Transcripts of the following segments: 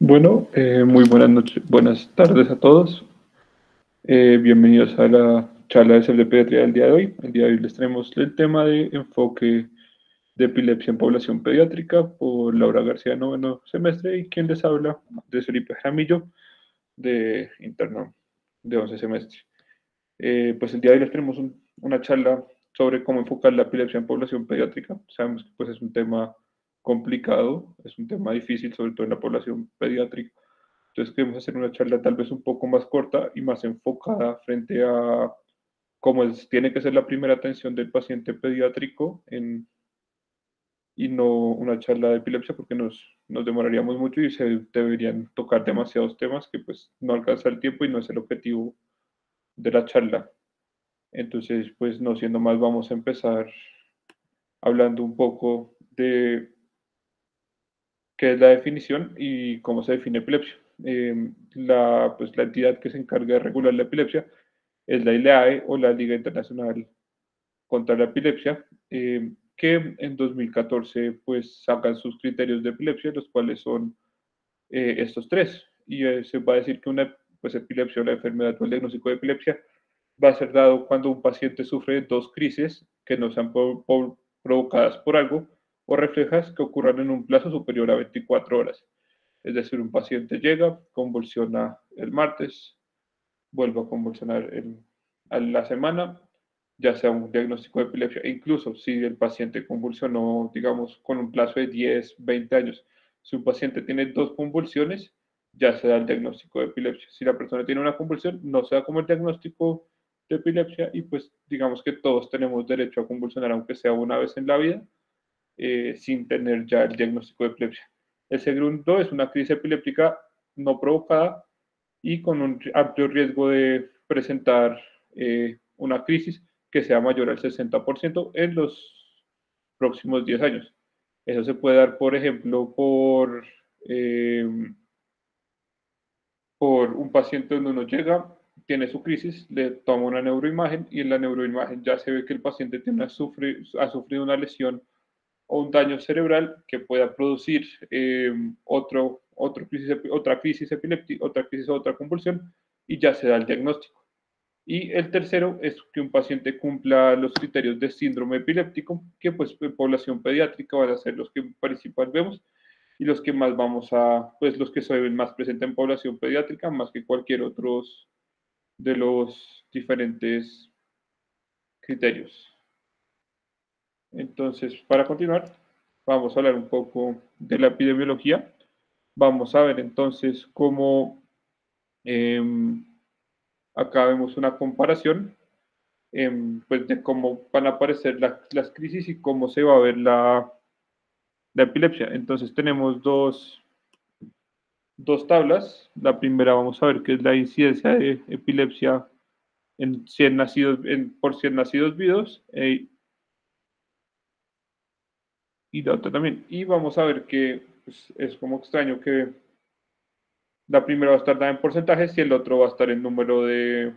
Bueno, muy buenas noches, buenas tardes a todos. Bienvenidos a la charla de Pediatría del día de hoy. El día de hoy les traemos el tema de enfoque de epilepsia en población pediátrica por Laura García, noveno semestre, y quien les habla de Felipe Jaramillo, de interno de 11 semestre. Pues el día de hoy les tenemos una charla sobre cómo enfocar la epilepsia en población pediátrica. Sabemos que pues, es un tema complicado, es un tema difícil, sobre todo en la población pediátrica. Entonces queremos hacer una charla tal vez un poco más corta y más enfocada frente a tiene que ser la primera atención del paciente pediátrico y no una charla de epilepsia porque nos demoraríamos mucho y se deberían tocar demasiados temas que pues no alcanza el tiempo y no es el objetivo de la charla. Entonces, pues no siendo más, vamos a empezar hablando un poco de qué es la definición y cómo se define epilepsia. La entidad que se encarga de regular la epilepsia es la ILEAE o la Liga Internacional contra la Epilepsia, que en 2014 pues sacan sus criterios de epilepsia, los cuales son estos tres. Y se va a decir que una pues, epilepsia o la enfermedad o el diagnóstico de epilepsia va a ser dado cuando un paciente sufre dos crisis que no sean provocadas por algo o reflejas que ocurran en un plazo superior a 24 horas. Es decir, un paciente llega, convulsiona el martes, vuelve a convulsionar a la semana, ya sea un diagnóstico de epilepsia, e incluso si el paciente convulsionó, digamos, con un plazo de 10, 20 años, si un paciente tiene dos convulsiones, ya se da el diagnóstico de epilepsia. Si la persona tiene una convulsión, no se da como el diagnóstico de epilepsia y pues digamos que todos tenemos derecho a convulsionar aunque sea una vez en la vida, sin tener ya el diagnóstico de epilepsia. El segundo es una crisis epiléptica no provocada y con un amplio riesgo de presentar una crisis que sea mayor al 60% en los próximos 10 años. Eso se puede dar, por ejemplo, por un paciente donde uno llega, tiene su crisis, le toma una neuroimagen y en la neuroimagen ya se ve que el paciente ha sufrido una lesión o un daño cerebral que pueda producir otra crisis epiléptica, otra crisis o otra convulsión y ya se da el diagnóstico. Y el tercero es que un paciente cumpla los criterios de síndrome epiléptico, que pues en población pediátrica van a ser los que principalmente vemos y los que más pues los que se ven más presentes en población pediátrica, más que cualquier otro de los diferentes criterios. Entonces, para continuar, vamos a hablar un poco de la epidemiología. Vamos a ver entonces cómo eh, acá vemos una comparación pues de cómo van a aparecer las crisis y cómo se va a ver la epilepsia. Entonces tenemos dos tablas. La primera vamos a ver que es la incidencia de epilepsia en 100 nacidos, por 100 nacidos vivos y la otra también. Y vamos a ver que pues, es como extraño que la primera va a estar dada en porcentajes y el otro va a estar en número de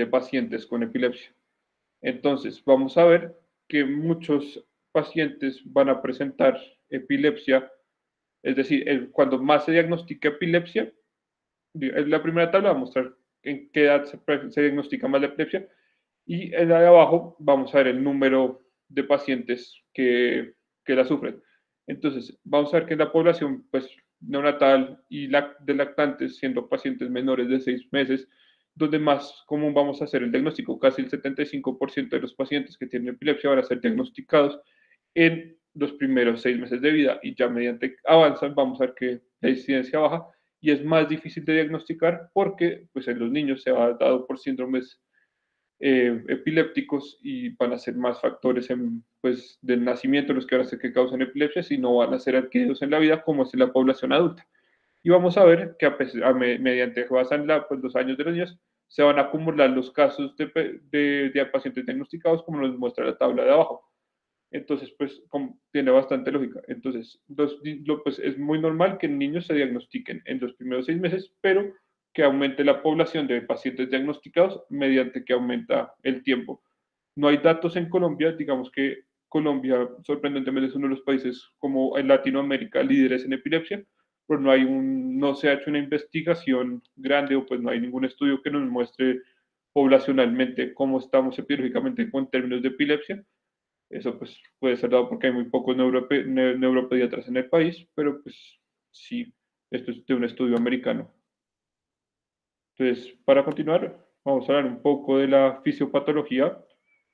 pacientes con epilepsia. Entonces, vamos a ver que muchos pacientes van a presentar epilepsia, es decir, cuando más se diagnostica epilepsia, en la primera tabla va a mostrar en qué edad se diagnostica más la epilepsia y en la de abajo vamos a ver el número de pacientes que la sufren. Entonces, vamos a ver que en la población pues, neonatal y de lactantes, siendo pacientes menores de 6 meses, donde más común vamos a hacer el diagnóstico. Casi el 75% de los pacientes que tienen epilepsia van a ser diagnosticados en los primeros 6 meses de vida y ya mediante avanzan vamos a ver que la incidencia baja y es más difícil de diagnosticar porque pues, en los niños se ha dado por síndromes epilépticos y van a ser más factores pues, del nacimiento los que van a ser que causan epilepsia, sino van a ser adquiridos en la vida como es en la población adulta. Y vamos a ver que mediante pasan pues, los años de los niños, se van a acumular los casos de pacientes diagnosticados, como nos muestra la tabla de abajo. Entonces, pues, tiene bastante lógica. Entonces, pues, es muy normal que en niños se diagnostiquen en los primeros 6 meses, pero que aumente la población de pacientes diagnosticados mediante que aumenta el tiempo. No hay datos en Colombia, digamos que Colombia sorprendentemente es uno de los países como en Latinoamérica líderes en epilepsia, pero no se ha hecho una investigación grande o pues no hay ningún estudio que nos muestre poblacionalmente cómo estamos epidemiológicamente con términos de epilepsia. Eso pues puede ser dado porque hay muy pocos neuropediatras en el país, pero pues sí, esto es de un estudio americano. Entonces, para continuar, vamos a hablar un poco de la fisiopatología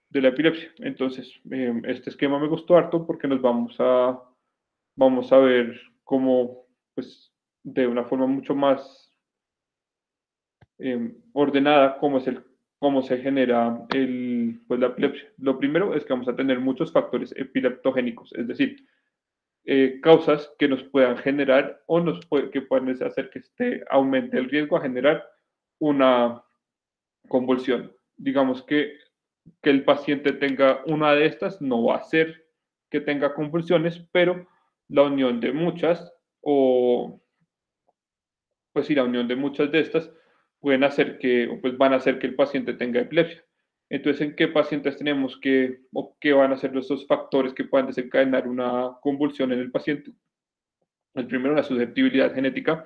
de la epilepsia. Entonces, este esquema me gustó harto porque vamos a ver cómo, pues, de una forma mucho más ordenada, cómo se genera pues, la epilepsia. Lo primero es que vamos a tener muchos factores epileptogénicos, es decir, causas que nos puedan generar o que puedan hacer que aumente el riesgo a generar una convulsión. Digamos que el paciente tenga una de estas no va a hacer que tenga convulsiones, pero la unión de muchas o pues sí, la unión de muchas de estas pueden hacer pues van a hacer que el paciente tenga epilepsia. Entonces, ¿en qué pacientes tenemos o qué van a ser esos factores que puedan desencadenar una convulsión en el paciente? El primero, la susceptibilidad genética.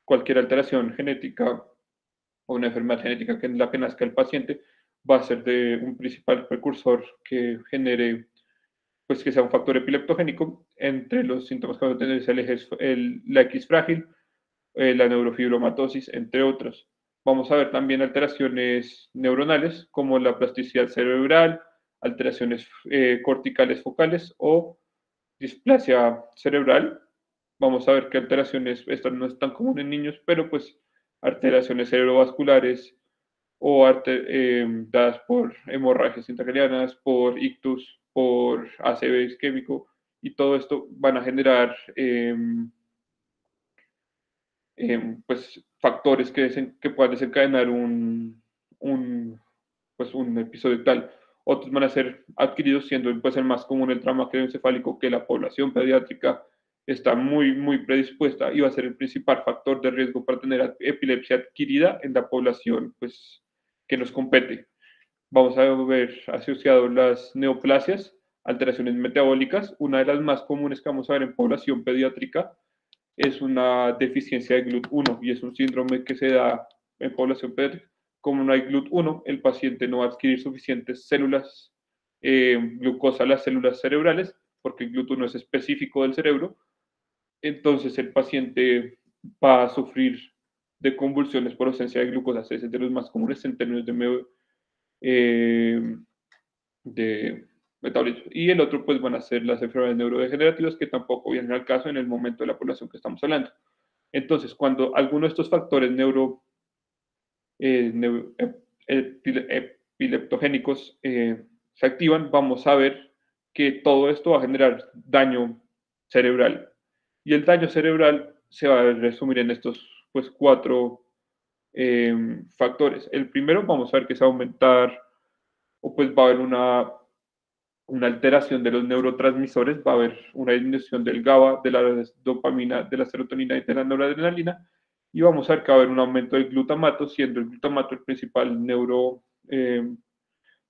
Cualquier alteración genética o una enfermedad genética que en la que nazca el paciente va a ser de un principal precursor que genere, pues que sea un factor epileptogénico. Entre los síntomas que vamos a tener es la X frágil, la neurofibromatosis, entre otros. Vamos a ver también alteraciones neuronales como la plasticidad cerebral, alteraciones corticales focales o displasia cerebral. Vamos a ver qué alteraciones, esto no es tan común en niños, pero pues alteraciones cerebrovasculares o dadas por hemorragias intracranianas, por ictus, por ACV isquémico, y todo esto van a generar pues, factores que puedan desencadenar pues, un episodio tal. Otros van a ser adquiridos, siendo pues, el más común el trauma craneoencefálico, que la población pediátrica está muy predispuesta y va a ser el principal factor de riesgo para tener epilepsia adquirida en la población pues, que nos compete. Vamos a ver asociado las neoplasias, alteraciones metabólicas. Una de las más comunes que vamos a ver en población pediátrica es una deficiencia de GLUT1 y es un síndrome que se da en población pediátrica. Como no hay GLUT1, el paciente no va a adquirir suficientes células glucosa a las células cerebrales, porque el GLUT1 es específico del cerebro. Entonces el paciente va a sufrir de convulsiones por ausencia de glucosa. Es de los más comunes en términos eh, de metabolismo. Y el otro, pues van a ser las enfermedades neurodegenerativas, que tampoco vienen al caso en el momento de la población que estamos hablando. Entonces, cuando alguno de estos factores epileptogénicos se activan, vamos a ver que todo esto va a generar daño cerebral. Y el daño cerebral se va a resumir en estos pues, cuatro factores. El primero, vamos a ver que se va a aumentar o pues va a haber una alteración de los neurotransmisores, va a haber una disminución del GABA, de la dopamina, de la serotonina y de la noradrenalina, y vamos a ver que va a haber un aumento del glutamato, siendo el glutamato el principal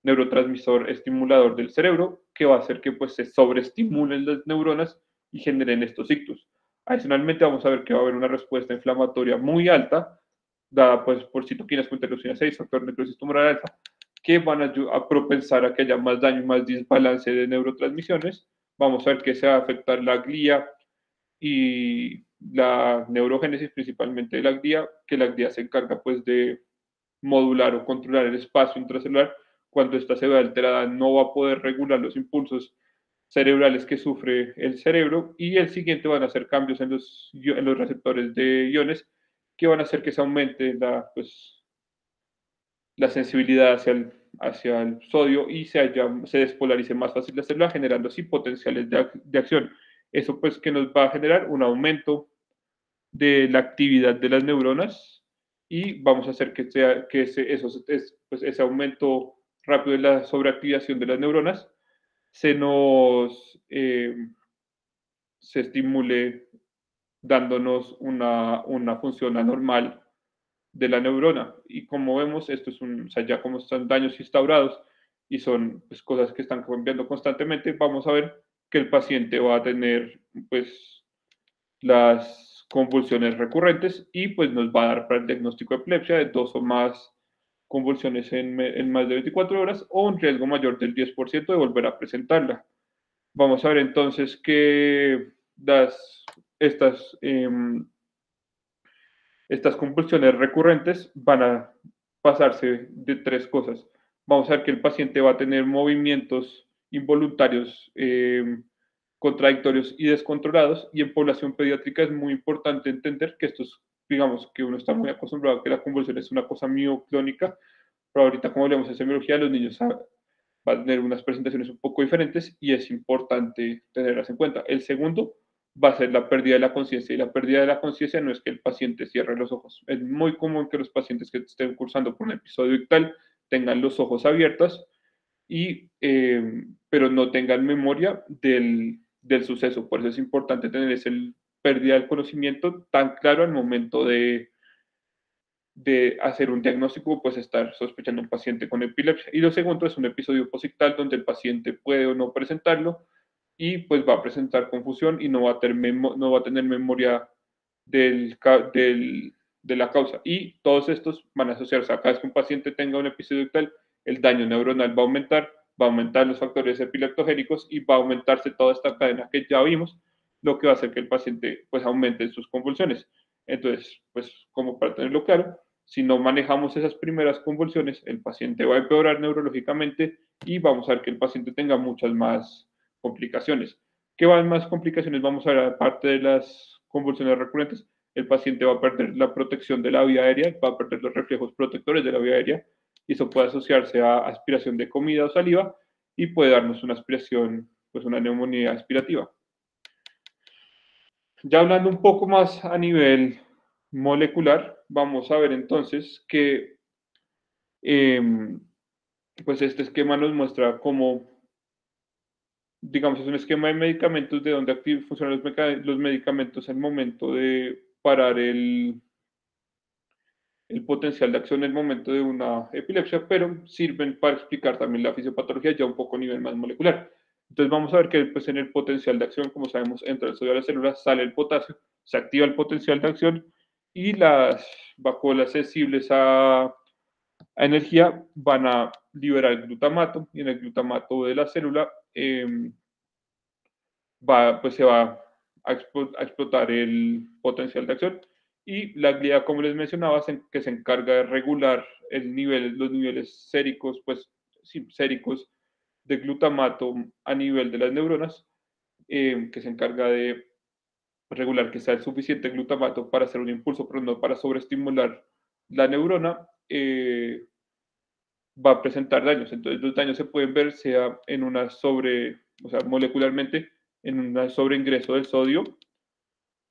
neurotransmisor estimulador del cerebro, que va a hacer que pues, se sobreestimulen las neuronas y generen estos ictus. Adicionalmente, vamos a ver que va a haber una respuesta inflamatoria muy alta, dada pues, por citoquinas con interleucina 6, factor necrosis tumoral alfa, que van a propensar a que haya más daño y más desbalance de neurotransmisiones. Vamos a ver que se va a afectar la glía y la neurogénesis, principalmente de la glía, que la glía se encarga pues de modular o controlar el espacio intracelular. Cuando esta se ve alterada, no va a poder regular los impulsos cerebrales que sufre el cerebro, y el siguiente van a ser cambios en los receptores de iones que van a hacer que se aumente la sensibilidad hacia el sodio y se despolarice más fácil la célula, generando así potenciales de acción. Eso pues que nos va a generar un aumento de la actividad de las neuronas y vamos a hacer pues ese aumento rápido de la sobreactivación de las neuronas se nos se estimule dándonos una función anormal de la neurona. Y como vemos, esto es o sea, ya como están daños instaurados y son pues, cosas que están cambiando constantemente, vamos a ver que el paciente va a tener pues las convulsiones recurrentes y pues nos va a dar para el diagnóstico de epilepsia de 2 o más convulsiones en más de 24 horas o un riesgo mayor del 10% de volver a presentarla. Vamos a ver entonces que estas, estas convulsiones recurrentes van a pasarse de 3 cosas. Vamos a ver que el paciente va a tener movimientos involuntarios contradictorios y descontrolados, y en población pediátrica es muy importante entender que esto es, digamos, que uno está muy acostumbrado a que la convulsión es una cosa mioclónica, pero ahorita como hablamos de semiología, los niños van a tener unas presentaciones un poco diferentes y es importante tenerlas en cuenta. El segundo va a ser la pérdida de la conciencia, y la pérdida de la conciencia no es que el paciente cierre los ojos. Es muy común que los pacientes que estén cursando por un episodio ictal tengan los ojos abiertos, pero no tengan memoria del suceso. Por eso es importante tener esa pérdida del conocimiento tan claro al momento de hacer un diagnóstico, pues estar sospechando un paciente con epilepsia. Y lo segundo es un episodio posictal donde el paciente puede o no presentarlo y pues va a presentar confusión y no va a tener memoria del, de la causa. Y todos estos van a asociarse. Cada vez que un paciente tenga un episodio ictal, el daño neuronal va a aumentar los factores epileptogénicos y va a aumentarse toda esta cadena que ya vimos, lo que va a hacer que el paciente pues aumente sus convulsiones. Entonces, pues como para tenerlo claro, si no manejamos esas primeras convulsiones, el paciente va a empeorar neurológicamente y vamos a ver que el paciente tenga muchas más complicaciones. ¿Qué van más complicaciones? Vamos a ver, aparte de las convulsiones recurrentes, el paciente va a perder la protección de la vía aérea, va a perder los reflejos protectores de la vía aérea, y eso puede asociarse a aspiración de comida o saliva y puede darnos una aspiración, pues una neumonía aspirativa. Ya hablando un poco más a nivel molecular, vamos a ver entonces que pues este esquema nos muestra cómo, digamos, es un esquema de medicamentos de donde funcionan los medicamentos al momento de parar el potencial de acción en el momento de una epilepsia, pero sirven para explicar también la fisiopatología ya un poco a nivel más molecular. Entonces vamos a ver que pues, en el potencial de acción, como sabemos, entra el sodio a las células, sale el potasio, se activa el potencial de acción y las vacuolas sensibles a energía van a liberar el glutamato, y en el glutamato de la célula pues se va a explotar el potencial de acción, y la glía, como les mencionaba, que se encarga de regular los niveles séricos, pues sí, séricos de glutamato a nivel de las neuronas, que se encarga de regular que sea el suficiente glutamato para hacer un impulso, pero no para sobreestimular la neurona, va a presentar daños. Entonces los daños se pueden ver sea en o sea, molecularmente, en un sobreingreso del sodio,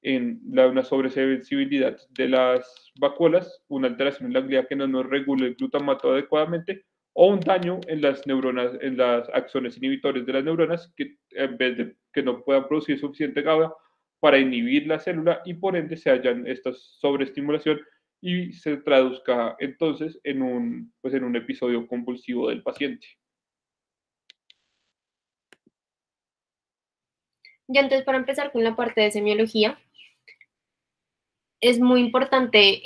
en una sobresensibilidad de las vacuolas, una alteración en la glía que no nos regule el glutamato adecuadamente, o un daño en las neuronas, en las axones inhibitores de las neuronas, que en vez de que no puedan producir suficiente GABA para inhibir la célula, y por ende se hallan esta sobreestimulación y se traduzca entonces pues en un episodio convulsivo del paciente. Ya entonces, para empezar con la parte de semiología, es muy importante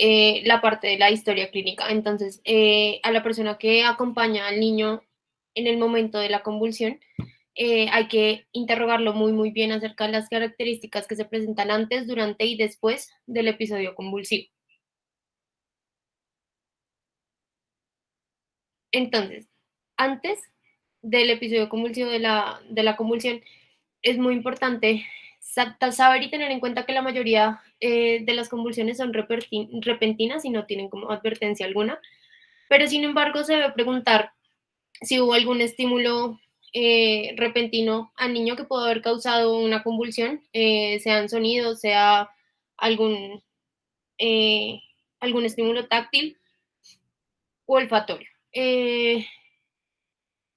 la parte de la historia clínica. Entonces, a la persona que acompaña al niño en el momento de la convulsión, hay que interrogarlo muy bien acerca de las características que se presentan antes, durante y después del episodio convulsivo. Entonces, antes del episodio convulsivo de la convulsión, es muy importante saber y tener en cuenta que la mayoría de las convulsiones son repentinas y no tienen como advertencia alguna, pero sin embargo se debe preguntar si hubo algún estímulo repentino al niño que pudo haber causado una convulsión, sean sonidos, sea algún, eh, algún estímulo táctil o olfatorio.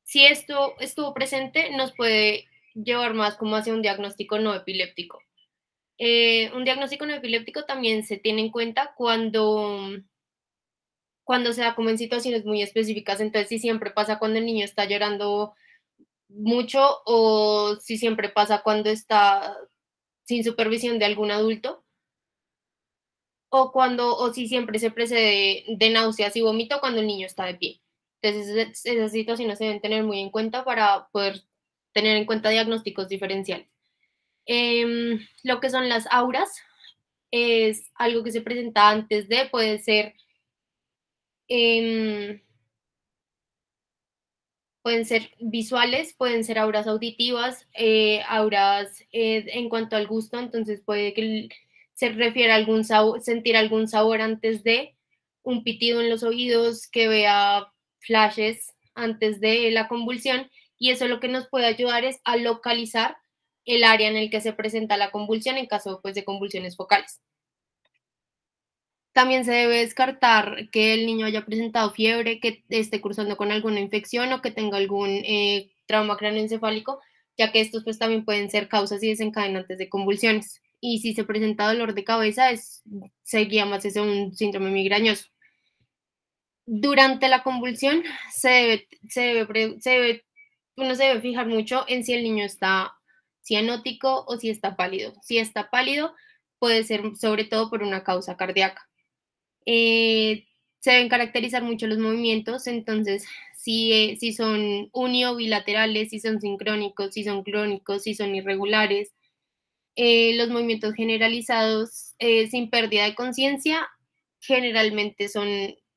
Si esto estuvo presente, nos puede llevar más como hacia un diagnóstico no epiléptico. Un diagnóstico no epiléptico también se tiene en cuenta cuando se da como en situaciones muy específicas. Entonces, si siempre pasa cuando el niño está llorando mucho o si siempre pasa cuando está sin supervisión de algún adulto, o si siempre se precede de náuseas y vómito cuando el niño está de pie. Entonces, esas situaciones se deben tener muy en cuenta para poder tener en cuenta diagnósticos diferenciales. Lo que son las auras es algo que se presenta antes de, puede ser, pueden ser visuales, pueden ser auras auditivas, auras en cuanto al gusto, entonces puede que se refiera a algún sabor, sentir algún sabor antes de, un pitido en los oídos, que vea flashes antes de la convulsión, y eso lo que nos puede ayudar es a localizar el área en el que se presenta la convulsión en caso pues, de convulsiones focales. También se debe descartar que el niño haya presentado fiebre, que esté cursando con alguna infección o que tenga algún trauma cráneoencefálico, ya que estos pues también pueden ser causas y desencadenantes de convulsiones. Y si se presenta dolor de cabeza, se guía más hacia un síndrome migrañoso. Durante la convulsión uno se debe fijar mucho en si el niño está cianótico o si está pálido. Si está pálido, puede ser sobre todo por una causa cardíaca. Se deben caracterizar mucho los movimientos, entonces si son unio bilaterales, si son sincrónicos, si son clónicos, si son irregulares, los movimientos generalizados sin pérdida de conciencia generalmente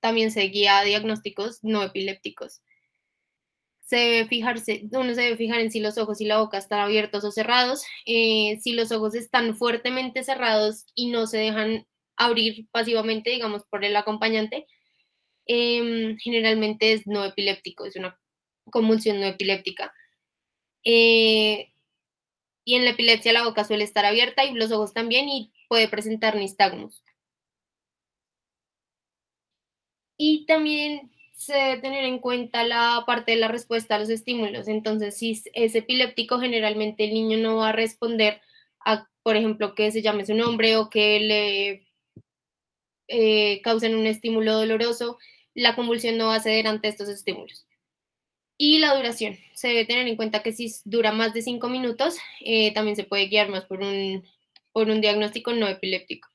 también se guía a diagnósticos no epilépticos. Uno se debe fijar en si los ojos y la boca están abiertos o cerrados. Si los ojos están fuertemente cerrados y no se dejan abrir pasivamente, digamos, por el acompañante, generalmente es no epiléptico, es una convulsión no epiléptica. Y en la epilepsia la boca suele estar abierta y los ojos también, y puede presentar nistagmus. Y también se debe tener en cuenta la parte de la respuesta a los estímulos. Entonces, si es epiléptico, generalmente el niño no va a responder a, por ejemplo, que se llame su nombre o que le causen un estímulo doloroso. La convulsión no va a ceder ante estos estímulos. Y la duración. Se debe tener en cuenta que si dura más de 5 minutos, también se puede guiar más por un diagnóstico no epiléptico.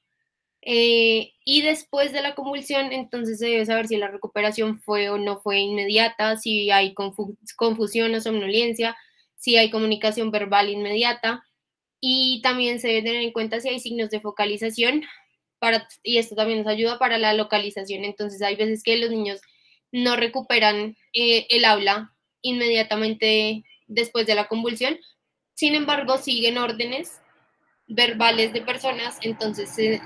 Y después de la convulsión, entonces se debe saber si la recuperación fue o no fue inmediata, si hay confusión o somnolencia, si hay comunicación verbal inmediata, y también se debe tener en cuenta si hay signos de focalización, y esto también nos ayuda para la localización. Entonces hay veces que los niños no recuperan el habla inmediatamente después de la convulsión, sin embargo siguen órdenes verbales de personas, entonces se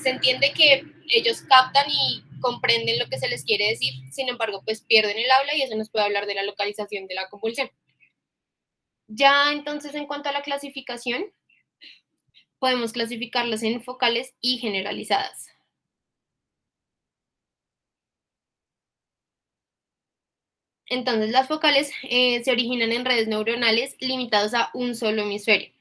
entiende que ellos captan y comprenden lo que se les quiere decir, sin embargo, pues pierden el habla, y eso nos puede hablar de la localización de la convulsión. Ya entonces, en cuanto a la clasificación, podemos clasificarlas en focales y generalizadas. Entonces, las focales se originan en redes neuronales limitados a un solo hemisferio.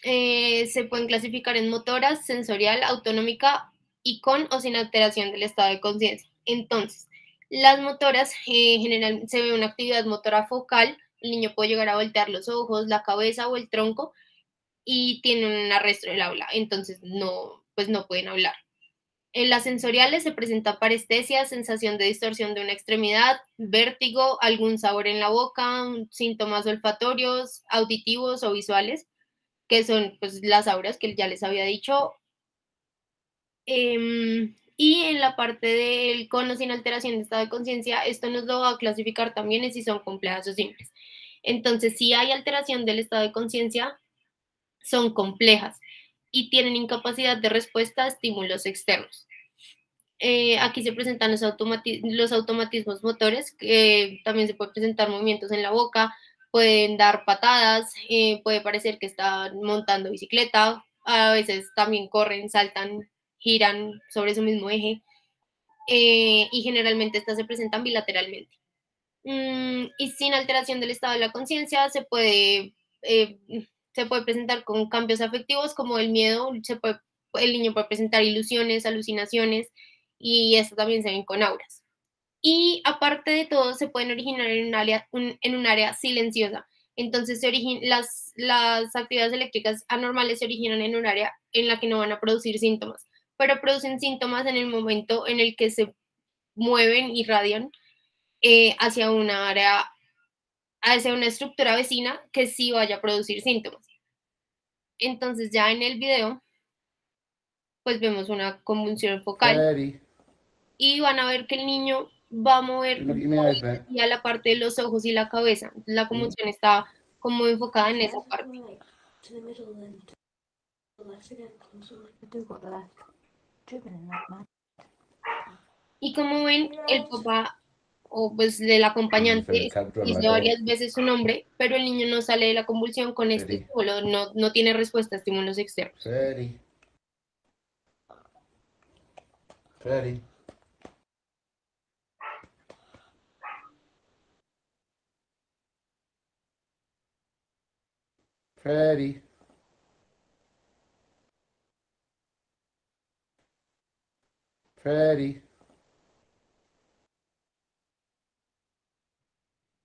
Se pueden clasificar en motoras, sensorial, autonómica y con o sin alteración del estado de conciencia. Entonces, las motoras, generalmente se ve una actividad motora focal, el niño puede llegar a voltear los ojos, la cabeza o el tronco, y tiene un arresto del habla, entonces pues no pueden hablar. En las sensoriales se presenta parestesia, sensación de distorsión de una extremidad, vértigo, algún sabor en la boca, síntomas olfatorios, auditivos o visuales, que son pues las auras que ya les había dicho. Y en la parte del con o sin alteración de estado de conciencia, esto nos lo va a clasificar también en si son complejas o simples. Entonces, si hay alteración del estado de conciencia, son complejas y tienen incapacidad de respuesta a estímulos externos. Aquí se presentan los automatismos motores, que también se pueden presentar movimientos en la boca, pueden dar patadas, puede parecer que están montando bicicleta, a veces también corren, saltan, giran sobre su mismo eje, y generalmente estas se presentan bilateralmente. Y sin alteración del estado de la conciencia se puede presentar con cambios afectivos como el miedo, el niño puede presentar ilusiones, alucinaciones, y esto también se ven con auras. Y aparte de todo, se pueden originar en un área silenciosa. Entonces, las actividades eléctricas anormales se originan en un área en la que no van a producir síntomas. pero producen síntomas en el momento en el que se mueven, irradian hacia una área, hacia una estructura vecina que sí vaya a producir síntomas. Entonces ya en el video, pues vemos una convulsión focal Freddy, y van a ver que el niño va a mover look at your nose, mate. y a la parte de los ojos y la cabeza. La convulsión está como enfocada en esa parte. Y como ven, el papá o pues el acompañante dice varias veces su nombre, pero el niño no sale de la convulsión con este estímulo, no tiene respuesta a estímulos externos. Freddy. Freddy. Freddy. Freddy.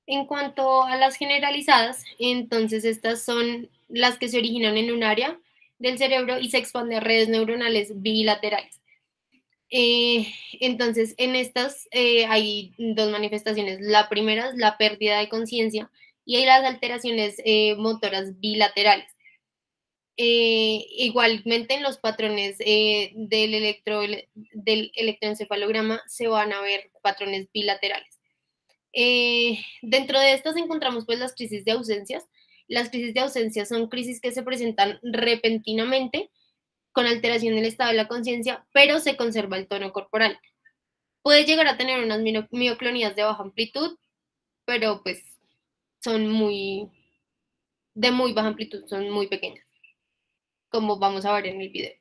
En cuanto a las generalizadas, entonces estas son las que se originan en un área del cerebro y se expanden a redes neuronales bilaterales. Entonces, en estas hay dos manifestaciones. La primera es la pérdida de conciencia y hay las alteraciones motoras bilaterales. Igualmente en los patrones del electroencefalograma se van a ver patrones bilaterales. Dentro de estas encontramos pues las crisis de ausencias. Las crisis de ausencia son crisis que se presentan repentinamente con alteración del estado de la conciencia, pero se conserva el tono corporal. Puede llegar a tener unas mioclonías de baja amplitud, pero pues son de muy baja amplitud, son muy pequeñas, como vamos a ver en el video.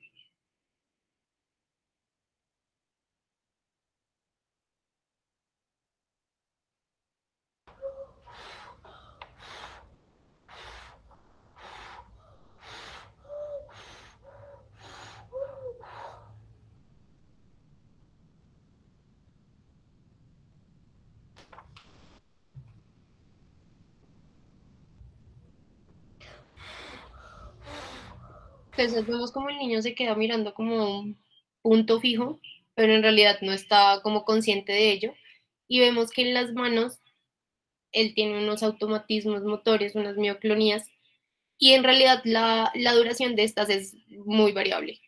Entonces vemos como el niño se queda mirando como un punto fijo, pero en realidad no está como consciente de ello. Y vemos que en las manos él tiene unos automatismos motores, unas mioclonías, y en realidad la duración de estas es muy variable.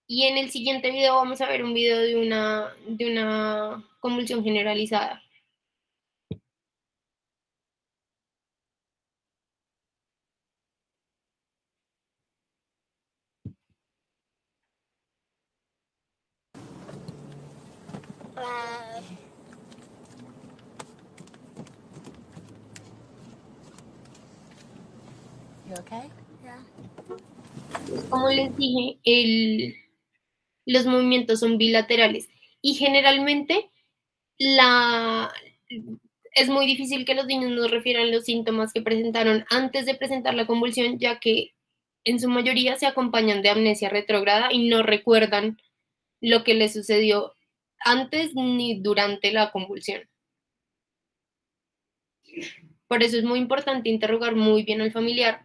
Y en el siguiente video vamos a ver un video de una convulsión generalizada. You okay? Yeah. Como les dije, los movimientos son bilaterales y generalmente es muy difícil que los niños nos refieran los síntomas que presentaron antes de presentar la convulsión, ya que en su mayoría se acompañan de amnesia retrógrada y no recuerdan lo que les sucedió antes ni durante la convulsión. Por eso es muy importante interrogar muy bien al familiar,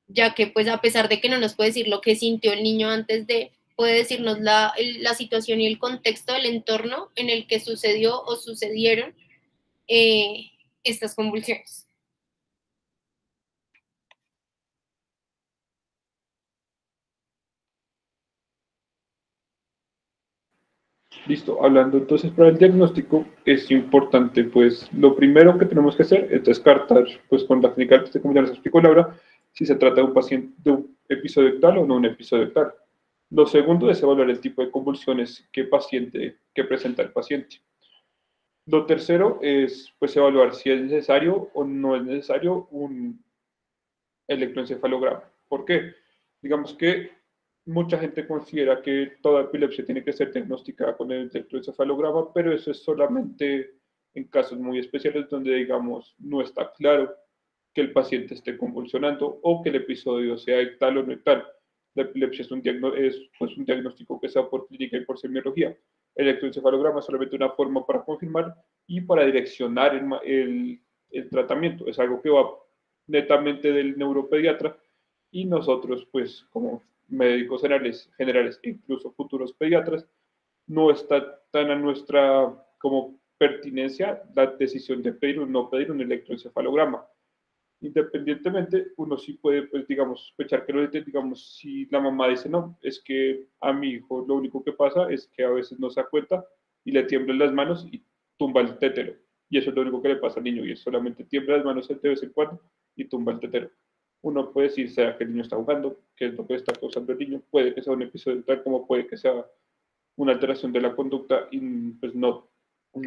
ya que pues a pesar de que no nos puede decir lo que sintió el niño antes de, puede decirnos la situación y el contexto del entorno en el que sucedió o sucedieron estas convulsiones. Listo, hablando entonces para el diagnóstico, es importante, pues lo primero que tenemos que hacer es descartar, pues con la clínica, como ya les explicó Laura, si se trata de un paciente, de un episodio ictal o no un episodio ictal. Lo segundo es evaluar el tipo de convulsiones que presenta el paciente. Lo tercero es, pues, evaluar si es necesario o no es necesario un electroencefalograma. ¿Por qué? Digamos que mucha gente considera que toda epilepsia tiene que ser diagnosticada con el electroencefalograma, pero eso es solamente en casos muy especiales donde, digamos, no está claro que el paciente esté convulsionando o que el episodio sea ictal o no ictal. La epilepsia es un diagnóstico que se da por clínica y por semiología. El electroencefalograma es solamente una forma para confirmar y para direccionar el tratamiento. Es algo que va netamente del neuropediatra y nosotros, pues como médicos generales e incluso futuros pediatras, no está tan a nuestra como pertinencia la decisión de pedir o no pedir un electroencefalograma. Independientemente, uno sí puede, pues, digamos, sospechar que lo digamos, si la mamá dice, no, es que a mi hijo lo único que pasa es que a veces no se da cuenta y le tiemblan las manos y tumba el tetero. Y eso es lo único que le pasa al niño, y es solamente tiembla las manos de vez en cuando y tumba el tetero. Uno puede decir, sea que el niño está jugando, que es lo que está causando el niño, puede que sea un episodio tal como puede que sea una alteración de la conducta y pues no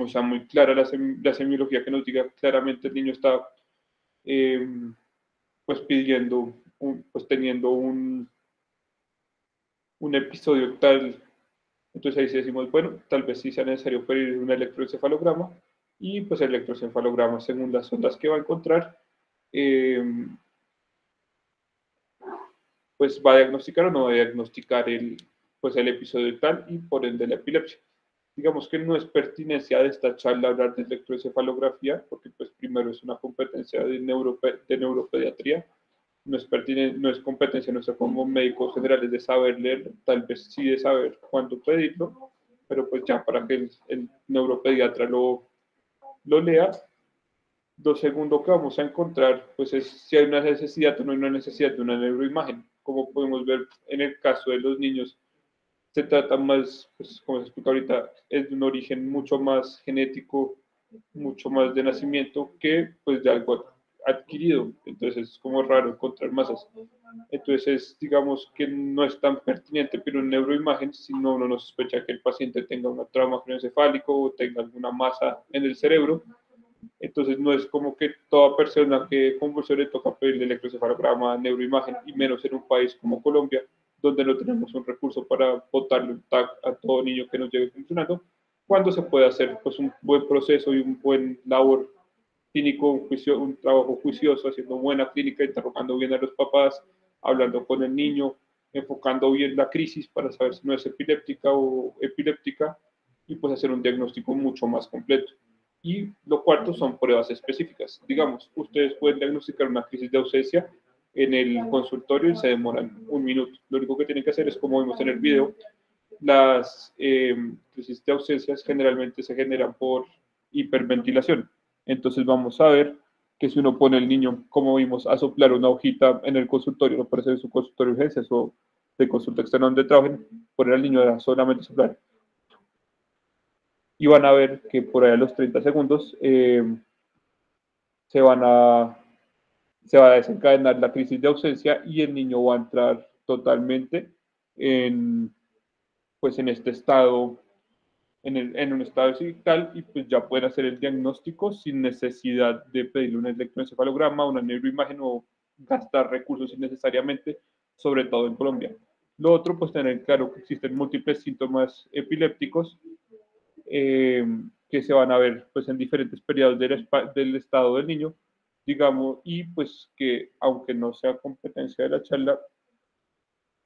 sea muy clara la semiología que nos diga claramente el niño está eh, pues pidiendo, pues teniendo un episodio tal. Entonces ahí sí decimos, bueno, tal vez sí sea necesario pedir un electroencefalograma y pues el electroencefalograma, según las ondas que va a encontrar, eh, pues va a diagnosticar o no va a diagnosticar pues el episodio tal y por ende la epilepsia. Digamos que no es pertinencia de esta charla hablar de electroencefalografía, porque pues primero es una competencia de neuropediatría, no es competencia nuestra como médicos generales de saber leer, tal vez sí de saber cuándo pedirlo, pero pues ya para que el neuropediatra lo lea. Lo segundo que vamos a encontrar pues es si hay una necesidad o no hay una necesidad de una neuroimagen. Como podemos ver en el caso de los niños, se trata más, pues como se explica ahorita, es de un origen mucho más genético, mucho más de nacimiento que pues de algo adquirido. Entonces es como raro encontrar masas. Entonces, digamos que no es tan pertinente, pero en neuroimagen, si no uno no sospecha que el paciente tenga un trauma craneoencefálico o tenga alguna masa en el cerebro, entonces no es como que toda persona que convulsione toca pedir electroencefalograma, neuroimagen, y menos en un país como Colombia, donde no tenemos un recurso para botarle un TAC a todo niño que nos llegue funcionando, cuando se puede hacer pues un buen proceso y un buen labor clínico, un trabajo juicioso, haciendo buena clínica, interrogando bien a los papás, hablando con el niño, enfocando bien la crisis para saber si no es epiléptica o epiléptica y pues hacer un diagnóstico mucho más completo. Y lo cuarto son pruebas específicas. Digamos, ustedes pueden diagnosticar una crisis de ausencia en el consultorio y se demoran un minuto. Lo único que tienen que hacer es, como vimos en el video, las crisis de ausencias generalmente se generan por hiperventilación. Entonces vamos a ver que si uno pone al niño, como vimos, a soplar una hojita en el consultorio, no puede ser en su consultorio de urgencias o de consulta externa donde trabajen, poner al niño a solamente soplar. Y van a ver que por ahí a los 30 segundos se va a desencadenar la crisis de ausencia y el niño va a entrar totalmente pues en este estado, en un estado digital y pues ya pueden hacer el diagnóstico sin necesidad de pedirle un electroencefalograma, una neuroimagen o gastar recursos innecesariamente, sobre todo en Colombia. Lo otro, pues tener claro que existen múltiples síntomas epilépticos que se van a ver pues en diferentes periodos del estado del niño, digamos, y pues que aunque no sea competencia de la charla,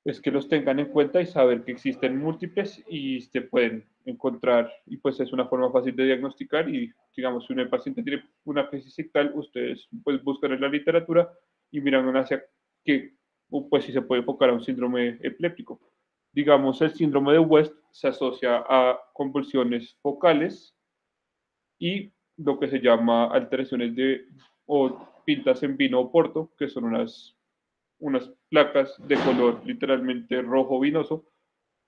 es que los tengan en cuenta y saber que existen múltiples y se pueden encontrar y pues es una forma fácil de diagnosticar y digamos si un paciente tiene una crisis ictal, ustedes pues buscan en la literatura y miran hacia que pues si se puede enfocar a un síndrome epiléptico. Digamos el síndrome de West se asocia a convulsiones focales y lo que se llama alteraciones o pintas en vino o porto, que son unas placas de color literalmente rojo vinoso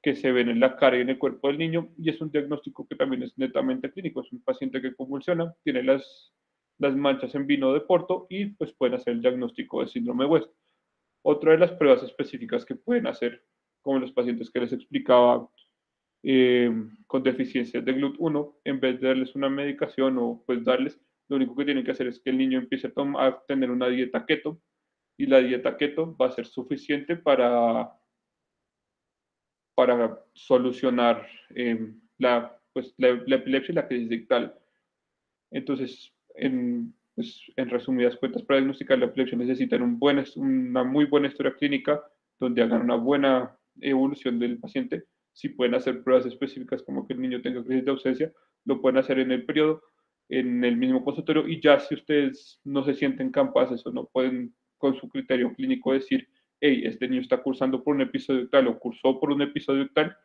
que se ven en la cara y en el cuerpo del niño y es un diagnóstico que también es netamente clínico. Es un paciente que convulsiona, tiene las manchas en vino de Porto y pues pueden hacer el diagnóstico de síndrome de West. Otra de las pruebas específicas que pueden hacer, como los pacientes que les explicaba con deficiencias de GLUT1, en vez de darles una medicación o pues darles, lo único que tienen que hacer es que el niño empiece a tener una dieta keto y la dieta keto va a ser suficiente para solucionar la epilepsia y la crisis ictal. Entonces, pues, en resumidas cuentas, para diagnosticar la epilepsia necesitan una muy buena historia clínica donde hagan una buena evolución del paciente. Si pueden hacer pruebas específicas como que el niño tenga crisis de ausencia, lo pueden hacer en el periodo, en el mismo consultorio, y ya si ustedes no se sienten capaces o no pueden con su criterio clínico decir hey, este niño está cursando por un episodio tal o cursó por un episodio tal,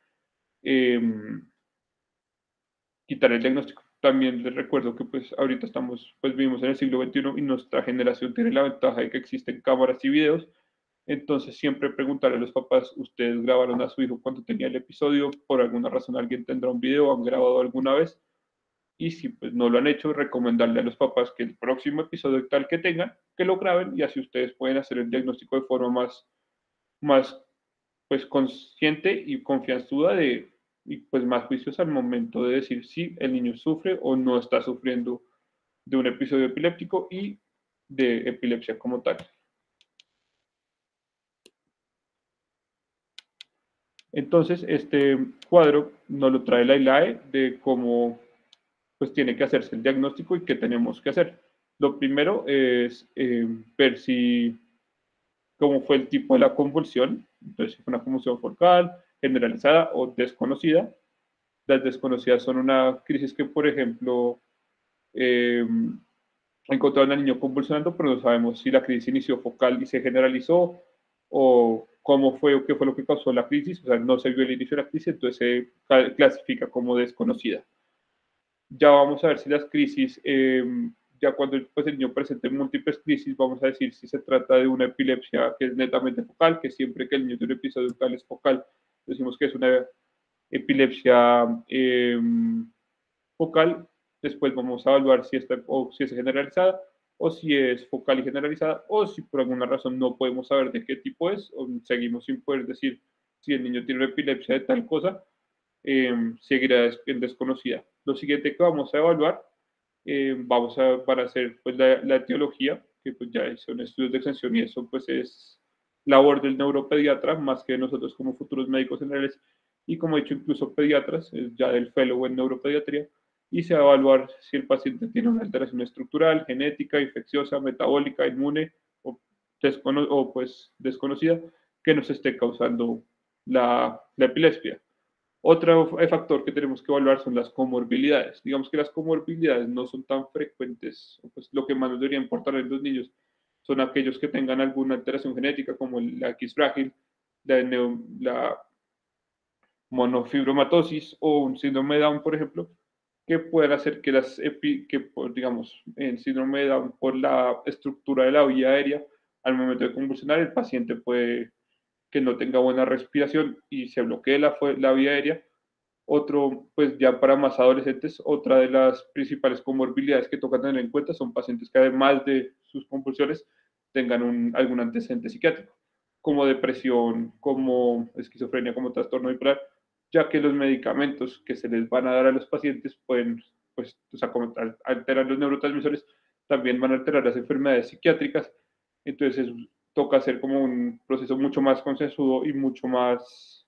quitar el diagnóstico. También les recuerdo que pues ahorita vivimos en el siglo XXI y nuestra generación tiene la ventaja de que existen cámaras y videos. Entonces siempre preguntarle a los papás, ¿ustedes grabaron a su hijo cuando tenía el episodio? ¿Por alguna razón alguien tendrá un video? ¿Han grabado alguna vez? Y si pues no lo han hecho, recomendarle a los papás que el próximo episodio tal que tengan, que lo graben y así ustedes pueden hacer el diagnóstico de forma más pues consciente y confianzuda y pues más juiciosa al momento de decir si el niño sufre o no está sufriendo de un episodio epiléptico y de epilepsia como tal. Entonces, este cuadro nos lo trae la ILAE de cómo pues tiene que hacerse el diagnóstico y qué tenemos que hacer. Lo primero es ver cómo fue el tipo de la convulsión, entonces si fue una convulsión focal, generalizada o desconocida. Las desconocidas son una crisis que, por ejemplo, encontraron al niño convulsionando, pero no sabemos si la crisis inició focal y se generalizó o cómo fue o qué fue lo que causó la crisis, o sea, no se vio el inicio de la crisis, entonces se clasifica como desconocida. Ya vamos a ver si las crisis, ya cuando pues, el niño presente múltiples crisis, vamos a decir si se trata de una epilepsia que es netamente focal, que siempre que el niño tiene un episodio focal es focal, decimos que es una epilepsia focal. Después vamos a evaluar si es generalizada o si es focal y generalizada o si por alguna razón no podemos saber de qué tipo es o seguimos sin poder decir si el niño tiene una epilepsia de tal cosa, seguirá en desconocida. Lo siguiente que vamos a evaluar, van a hacer pues, la etiología, que pues ya son estudios de extensión y eso pues es labor del neuropediatra más que de nosotros como futuros médicos generales y como he dicho incluso pediatras, ya del fellow en neuropediatría, y se va a evaluar si el paciente tiene una alteración estructural, genética, infecciosa, metabólica, inmune o pues desconocida que nos esté causando la epilepsia. Otro factor que tenemos que evaluar son las comorbilidades. Digamos que las comorbilidades no son tan frecuentes, pues lo que más nos debería importar en los niños son aquellos que tengan alguna alteración genética como la X frágil, la monofibromatosis o un síndrome de Down, por ejemplo, que pueden hacer que digamos, el síndrome de Down por la estructura de la vía aérea, al momento de convulsionar, el paciente puede que no tenga buena respiración y se bloquee la vía aérea. Otro, pues ya para más adolescentes, otra de las principales comorbilidades que toca tener en cuenta son pacientes que además de sus convulsiones tengan algún antecedente psiquiátrico, como depresión, como esquizofrenia, como trastorno bipolar, ya que los medicamentos que se les van a dar a los pacientes pueden, pues, o sea, como alterar los neurotransmisores, también van a alterar las enfermedades psiquiátricas. Entonces, toca hacer como un proceso mucho más consensuado y mucho más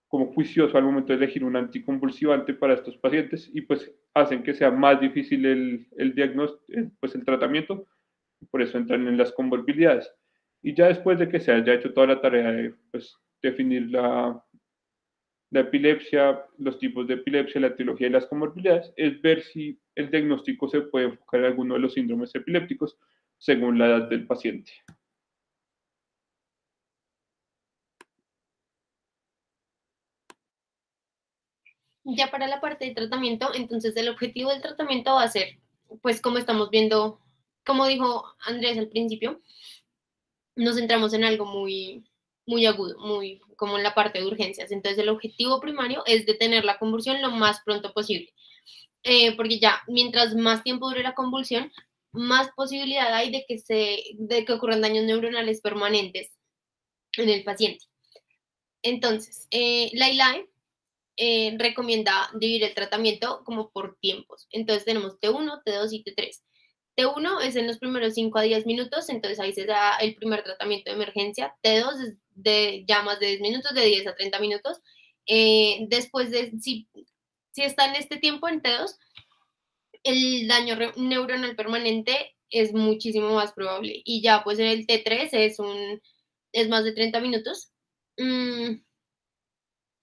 como juicioso al momento de elegir un anticonvulsivante para estos pacientes y pues hacen que sea más difícil el diagnóstico, pues el tratamiento, por eso entran en las comorbilidades. Y ya después de que se haya hecho toda la tarea de pues, definir la epilepsia, los tipos de epilepsia, la etiología y las comorbilidades, es ver si el diagnóstico se puede enfocar en alguno de los síndromes epilépticos según la edad del paciente. Ya para la parte de tratamiento, entonces el objetivo del tratamiento va a ser, pues como estamos viendo, como dijo Andrés al principio, nos centramos en algo muy agudo, muy como en la parte de urgencias. Entonces el objetivo primario es detener la convulsión lo más pronto posible, porque ya mientras más tiempo dure la convulsión, más posibilidad hay de que ocurran daños neuronales permanentes en el paciente. Entonces, la ILAE recomienda dividir el tratamiento como por tiempos. Entonces tenemos T1, T2 y T3. T1 es en los primeros 5 a 10 minutos, entonces ahí se da el primer tratamiento de emergencia. T2 es de ya más de 10 minutos, de 10 a 30 minutos. Después si está en este tiempo en T2, el daño neuronal permanente es muchísimo más probable. Y ya pues en el T3 es más de 30 minutos.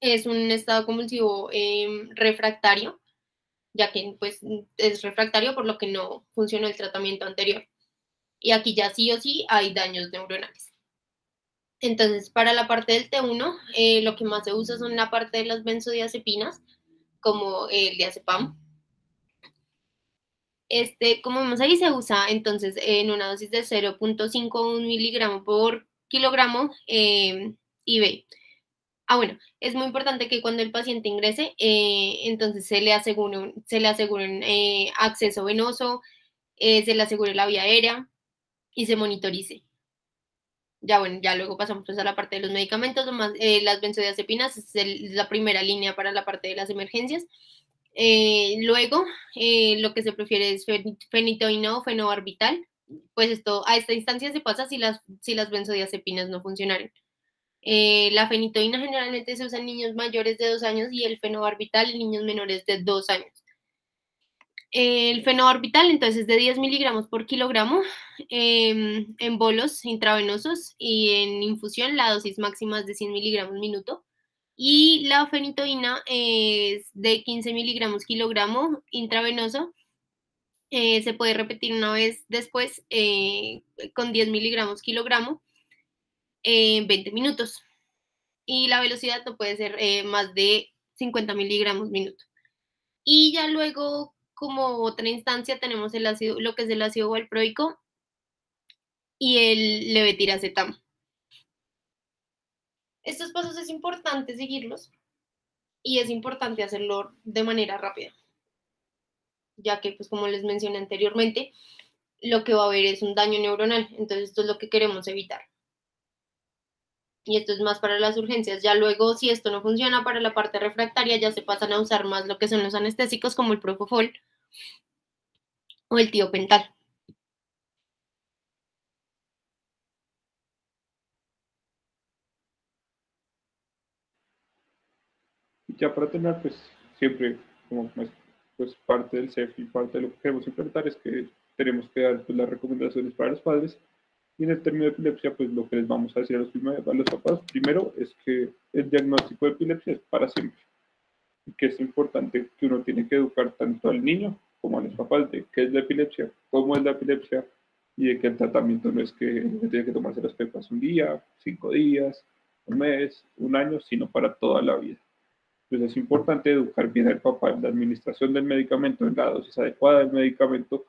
Es un estado convulsivo refractario, ya que pues, es refractario por lo que no funcionó el tratamiento anterior. Y aquí ya sí o sí hay daños neuronales. Entonces, para la parte del T1, lo que más se usa son la parte de las benzodiazepinas, como el diazepam. Como vemos ahí, se usa entonces en una dosis de 0.51 miligramos por kilogramo IV. Bueno, es muy importante que cuando el paciente ingrese, entonces se le aseguren acceso venoso, se le asegure la vía aérea y se monitorice. Ya bueno, ya luego pasamos pues a la parte de los medicamentos, las benzodiazepinas es la primera línea para la parte de las emergencias. Luego, lo que se prefiere es fenitoína o fenobarbital. Pues a esta instancia se pasa si las benzodiazepinas no funcionaron. La fenitoína generalmente se usa en niños mayores de 2 años y el fenobarbital en niños menores de 2 años. El fenobarbital entonces es de 10 miligramos por kilogramo en bolos intravenosos, y en infusión la dosis máxima es de 100 miligramos minuto. Y la fenitoína es de 15 miligramos kilogramo intravenoso. Se puede repetir una vez después con 10 miligramos kilogramo en 20 minutos. Y la velocidad no puede ser más de 50 miligramos minuto. Y ya luego, como otra instancia, tenemos lo que es el ácido valproico y el levetiracetam. Estos pasos es importante seguirlos y es importante hacerlo de manera rápida, ya que, pues como les mencioné anteriormente, lo que va a haber es un daño neuronal. Entonces esto es lo que queremos evitar. Y esto es más para las urgencias. Ya luego, si esto no funciona para la parte refractaria, ya se pasan a usar más lo que son los anestésicos como el propofol o el tiopental. Y ya para terminar, pues siempre como pues parte del CEF y parte de lo que queremos implementar es que tenemos que dar pues, las recomendaciones para los padres. Y en el término de epilepsia, pues lo que les vamos a decir a los papás, primero es que el diagnóstico de epilepsia es para siempre. Y que es importante que uno tiene que educar tanto al niño como a los papás de qué es la epilepsia, cómo es la epilepsia, y de que el tratamiento no es que tiene que tomarse las pepas un día, 5 días, un mes, un año, sino para toda la vida. Entonces es importante educar bien al papá en la administración del medicamento, en la dosis adecuada del medicamento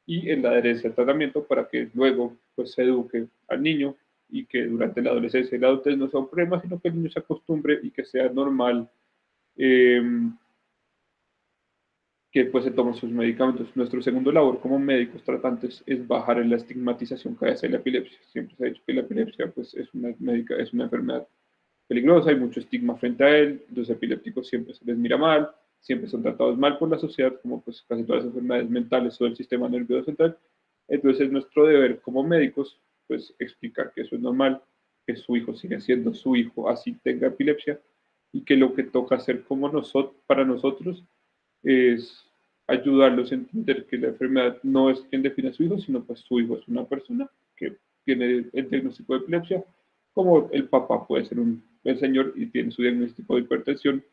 y en la adherencia al tratamiento, para que luego pues, se eduque al niño y que durante la adolescencia y la adultez no sea un problema, sino que el niño se acostumbre y que sea normal eh, que pues se tomen sus medicamentos. Nuestro segundo labor como médicos tratantes es bajar en la estigmatización que hace la epilepsia. Siempre se ha dicho que la epilepsia pues, es una enfermedad peligrosa, hay mucho estigma frente a él, los epilépticos siempre se les mira mal, siempre son tratados mal por la sociedad, como pues casi todas las enfermedades mentales o del sistema nervioso central. Entonces es nuestro deber como médicos pues explicar que eso es normal, que su hijo sigue siendo su hijo así tenga epilepsia, y que lo que toca hacer como para nosotros es ayudarlos a entender que la enfermedad no es quien define a su hijo, sino pues su hijo es una persona que tiene el diagnóstico de epilepsia, como el papá puede ser el señor y tiene su diagnóstico de hipertensión,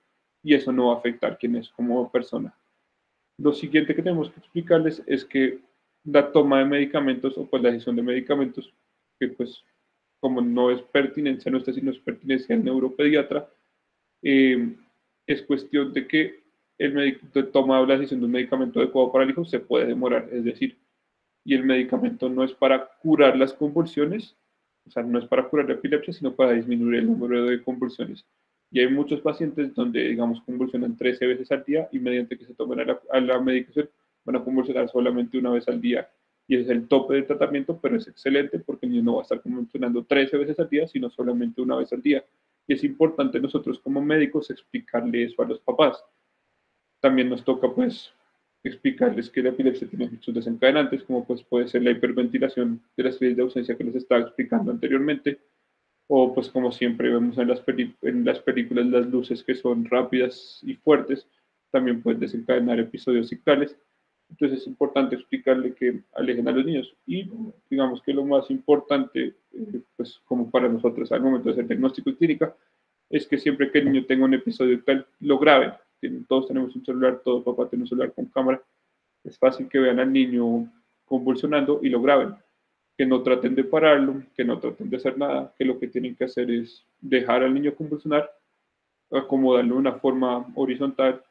y eso no va a afectar quién es como persona. Lo siguiente que tenemos que explicarles es que la toma de medicamentos o pues la decisión de medicamentos, que pues como no es pertinencia nuestra, sino es pertinencia del neuropediatra, eh, es cuestión de que el médico toma la decisión de un medicamento adecuado para el hijo se puede demorar, es decir, y el medicamento no es para curar las convulsiones, o sea, no es para curar la epilepsia, sino para disminuir el número de convulsiones. Y hay muchos pacientes donde, digamos, convulsionan 13 veces al día y mediante que se tomen a la medicación van a convulsionar solamente una vez al día. Y ese es el tope de tratamiento, pero es excelente porque el niño no va a estar convulsionando 13 veces al día, sino solamente una vez al día. Y es importante nosotros como médicos explicarle eso a los papás. También nos toca, pues, explicarles que la epilepsia tiene muchos desencadenantes, como pues puede ser la hiperventilación de las crisis de ausencia que les estaba explicando anteriormente, o pues como siempre vemos en las películas, las luces que son rápidas y fuertes también pueden desencadenar episodios ictales. Entonces es importante explicarle que alejen a los niños. Y digamos que lo más importante, pues como para nosotros al momento de hacer diagnóstico y clínica, es que siempre que el niño tenga un episodio ictal, lo graben. Todos tenemos un celular, todo papá tiene un celular con cámara. Es fácil que vean al niño convulsionando y lo graben. que no traten de pararlo, que no traten de hacer nada, que lo que tienen que hacer es dejar al niño convulsionar, acomodarlo de una forma horizontal,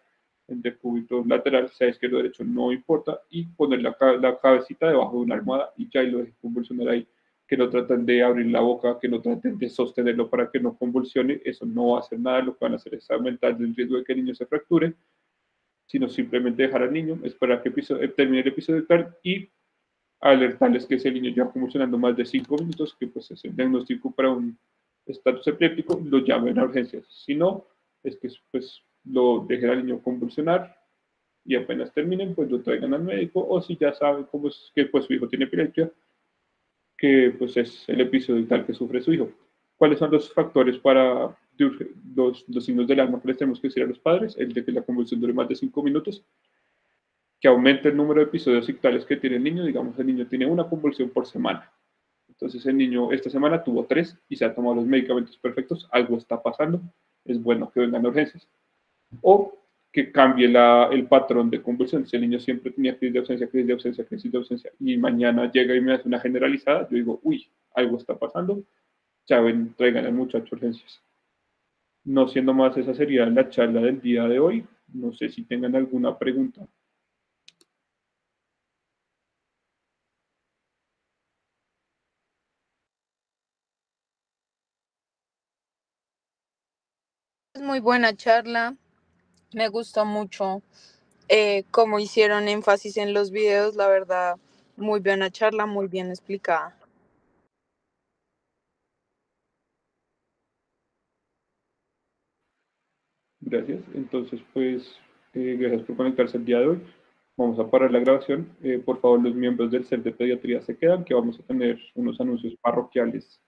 en decúbito lateral, sea izquierdo o derecho, no importa, y poner la cabecita debajo de una almohada y ya y lo dejen convulsionar ahí. Que no traten de abrir la boca, que no traten de sostenerlo para que no convulsione, eso no va a hacer nada, lo que van a hacer es aumentar el riesgo de que el niño se fracture, sino simplemente dejar al niño, esperar que termine el episodio tal y alertarles que ese niño lleva convulsionando más de 5 minutos, que pues es el diagnóstico para un estatus epiléptico, lo llamen a urgencias. Si no, es que pues lo dejen al niño convulsionar y apenas terminen, pues lo traigan al médico, o si ya saben cómo es que pues su hijo tiene epilepsia, que pues es el episodio tal que sufre su hijo. ¿Cuáles son los factores para los signos del alarma que les tenemos que decir a los padres? El de que la convulsión dure más de 5 minutos, que aumente el número de episodios ictales que tiene el niño. Digamos, el niño tiene una convulsión por semana. Entonces el niño esta semana tuvo 3 y se ha tomado los medicamentos perfectos, algo está pasando, es bueno que vengan a urgencias. O que cambie el patrón de convulsión. Si el niño siempre tenía crisis de ausencia, crisis de ausencia, crisis de ausencia, y mañana llega y me hace una generalizada, yo digo, uy, algo está pasando, ya ven, traigan al muchacho a urgencias. No siendo más, esa sería la charla del día de hoy. No sé si tengan alguna pregunta. Es muy buena charla, me gustó mucho cómo hicieron énfasis en los videos, la verdad, muy buena charla, muy bien explicada. Gracias. Entonces, pues, gracias por conectarse el día de hoy. Vamos a parar la grabación. Por favor, los miembros del CEL de Pediatría se quedan, que vamos a tener unos anuncios parroquiales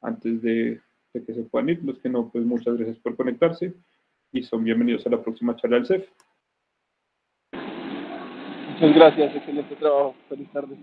antes de que se puedan ir. Los que no, pues muchas gracias por conectarse y son bienvenidos a la próxima charla del CEF. Muchas gracias, excelente trabajo. Feliz tarde.